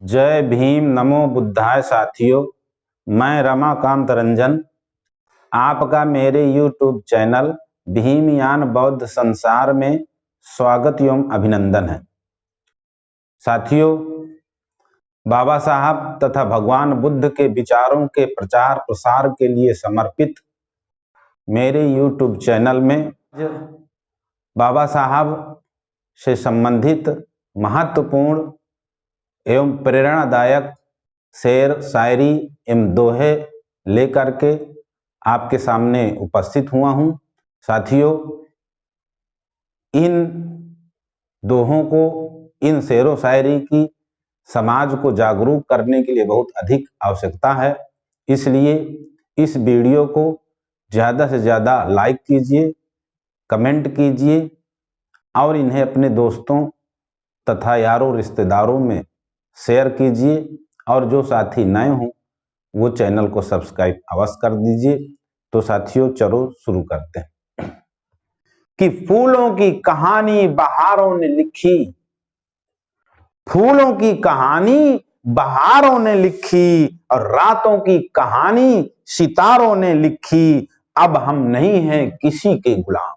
जय भीम, नमो बुद्धाय साथियों। मैं रमाकांत रंजन, आपका मेरे YouTube चैनल भीमयान बौद्ध संसार में स्वागत एवं अभिनंदन है। साथियों, बाबा साहब तथा भगवान बुद्ध के विचारों के प्रचार प्रसार के लिए समर्पित मेरे YouTube चैनल में बाबा साहब से संबंधित महत्वपूर्ण एवं प्रेरणादायक शेर, शायरी एवं दोहे लेकर के आपके सामने उपस्थित हुआ हूं। साथियों, इन दोहों को, इन शेरों शायरी की समाज को जागरूक करने के लिए बहुत अधिक आवश्यकता है। इसलिए इस वीडियो को ज़्यादा से ज़्यादा लाइक कीजिए, कमेंट कीजिए और इन्हें अपने दोस्तों तथा यारों रिश्तेदारों में शेयर कीजिए। और जो साथी नए हों वो चैनल को सब्सक्राइब अवश्य कर दीजिए। तो साथियों, चलो शुरू करते हैं। कि फूलों की कहानी बहारों ने लिखी, फूलों की कहानी बहारों ने लिखी और रातों की कहानी सितारों ने लिखी। अब हम नहीं हैं किसी के गुलाम,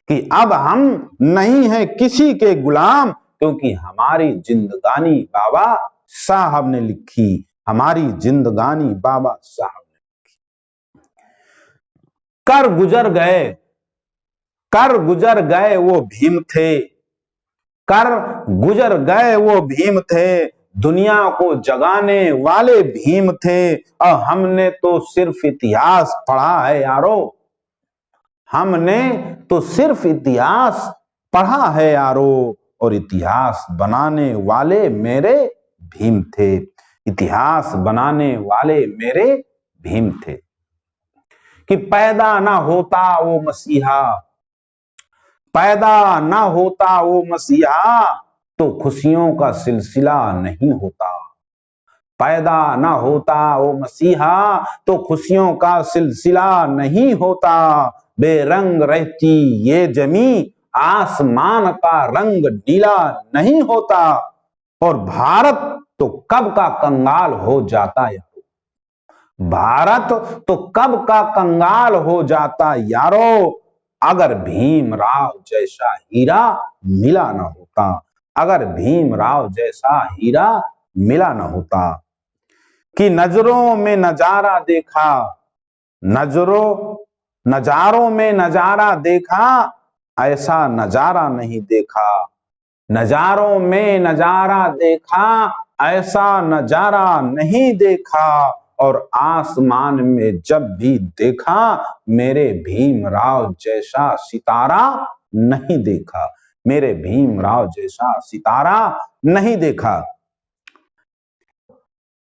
कि अब हम नहीं हैं किसी के गुलाम, क्योंकि हमारी जिंदगानी बाबा साहब ने लिखी, हमारी जिंदगानी बाबा साहब ने लिखी। कर गुजर गए वो भीम थे, कर गुजर गए वो भीम थे, दुनिया को जगाने वाले भीम थे। और हमने तो सिर्फ इतिहास पढ़ा है यारो, हमने तो सिर्फ इतिहास पढ़ा है यारो। और इतिहास बनाने वाले मेरे भीम थे, इतिहास बनाने वाले मेरे भीम थे। कि पैदा ना होता वो मसीहा, पैदा ना होता वो मसीहा, तो खुशियों का सिलसिला नहीं होता। पैदा ना होता वो मसीहा, तो खुशियों का सिलसिला नहीं होता। बेरंग रहती ये जमी, आसमान का रंग नीला नहीं होता। और भारत तो कब का कंगाल हो जाता यारो, भारत तो कब का कंगाल हो जाता यारो, अगर भीमराव जैसा हीरा मिला ना होता, अगर भीमराव जैसा हीरा मिला ना होता। कि नजरों में नजारा देखा, नजारों में नजारा देखा, ऐसा नजारा नहीं देखा। नजारों में नजारा देखा, ऐसा नजारा नहीं देखा। और आसमान में जब भी देखा, मेरे भीमराव जैसा सितारा नहीं देखा, मेरे भीमराव जैसा सितारा नहीं देखा।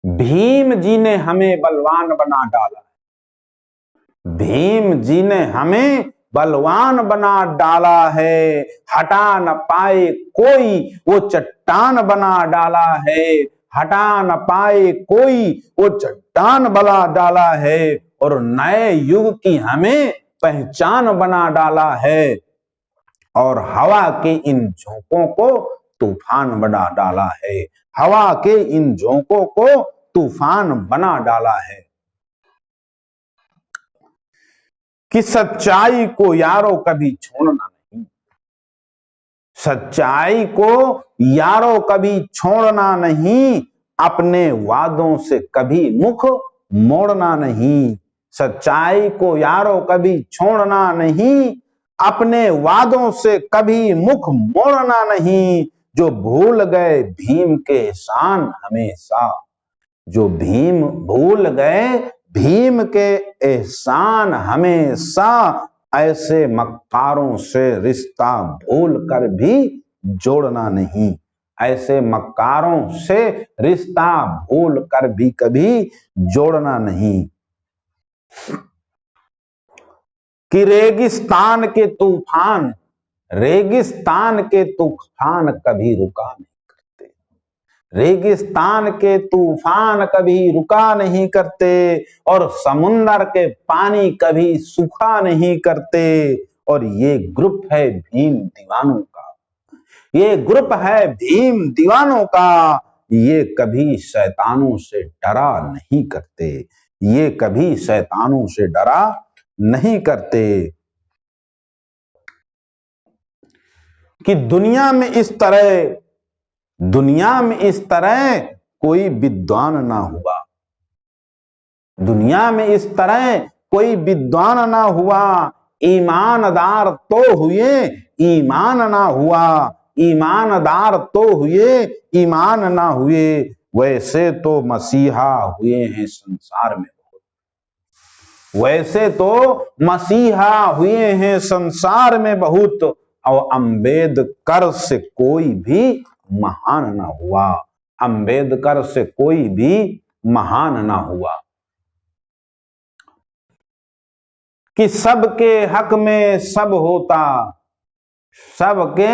भीम जी ने हमें बलवान बना डाला, भीम जी ने हमें बलवान बना डाला है। हटा न पाए कोई वो चट्टान बना डाला है, हटा न पाए कोई वो चट्टान बना डाला है। और नए युग की हमें पहचान बना डाला है। और हवा के इन झोंकों को तूफान बना डाला है, हवा के इन झोंकों को तूफान बना डाला है। कि सच्चाई को यारो कभी छोड़ना नहीं, सच्चाई को यारो कभी छोड़ना नहीं, अपने वादों से कभी मुख मोड़ना नहीं। सच्चाई को यारो कभी छोड़ना नहीं, अपने वादों से कभी मुख मोड़ना नहीं। जो भूल गए भीम के एहसान हमेशा, जो भीम भूल गए भीम के एहसान हमेशा, ऐसे मक्कारों से रिश्ता भूल कर भी जोड़ना नहीं, ऐसे मक्कारों से रिश्ता भूल कर भी कभी जोड़ना नहीं। कि रेगिस्तान के तूफान, रेगिस्तान के तूफान कभी रुका नहीं करते, रेगिस्तान के तूफान कभी रुका नहीं करते। और समुंदर के पानी कभी सूखा नहीं करते। और ये ग्रुप है भीम दीवानों का, ये ग्रुप है भीम दीवानों का, ये कभी शैतानों से डरा नहीं करते, ये कभी शैतानों से डरा नहीं करते। कि दुनिया में इस तरह कोई विद्वान ना हुआ, दुनिया में इस तरह कोई विद्वान ना हुआ, ईमानदार तो हुए ईमान ना हुआ, ईमानदार तो हुए ईमान ना हुए, वैसे तो मसीहा हुए हैं संसार में बहुत, वैसे तो मसीहा हुए हैं संसार में बहुत, और अम्बेडकर से कोई भी महान ना हुआ, अम्बेडकर से कोई भी महान ना हुआ। कि सबके हक में सब होता, सबके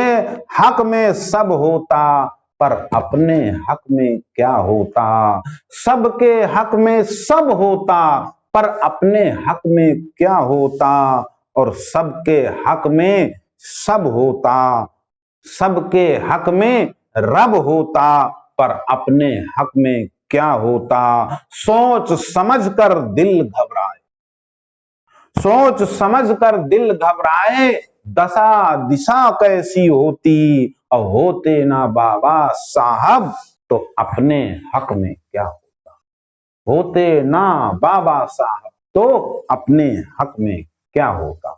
हक में सब होता, पर अपने हक में क्या होता, सबके हक में सब होता, पर अपने हक में क्या होता, और सबके हक में सब होता, सबके हक में रब होता, पर अपने हक में क्या होता। सोच समझकर दिल घबराए, सोच समझकर दिल घबराए, दशा दिशा कैसी होती, और होते ना बाबा साहब तो अपने हक में क्या होता, होते ना बाबा साहब तो अपने हक में क्या होता।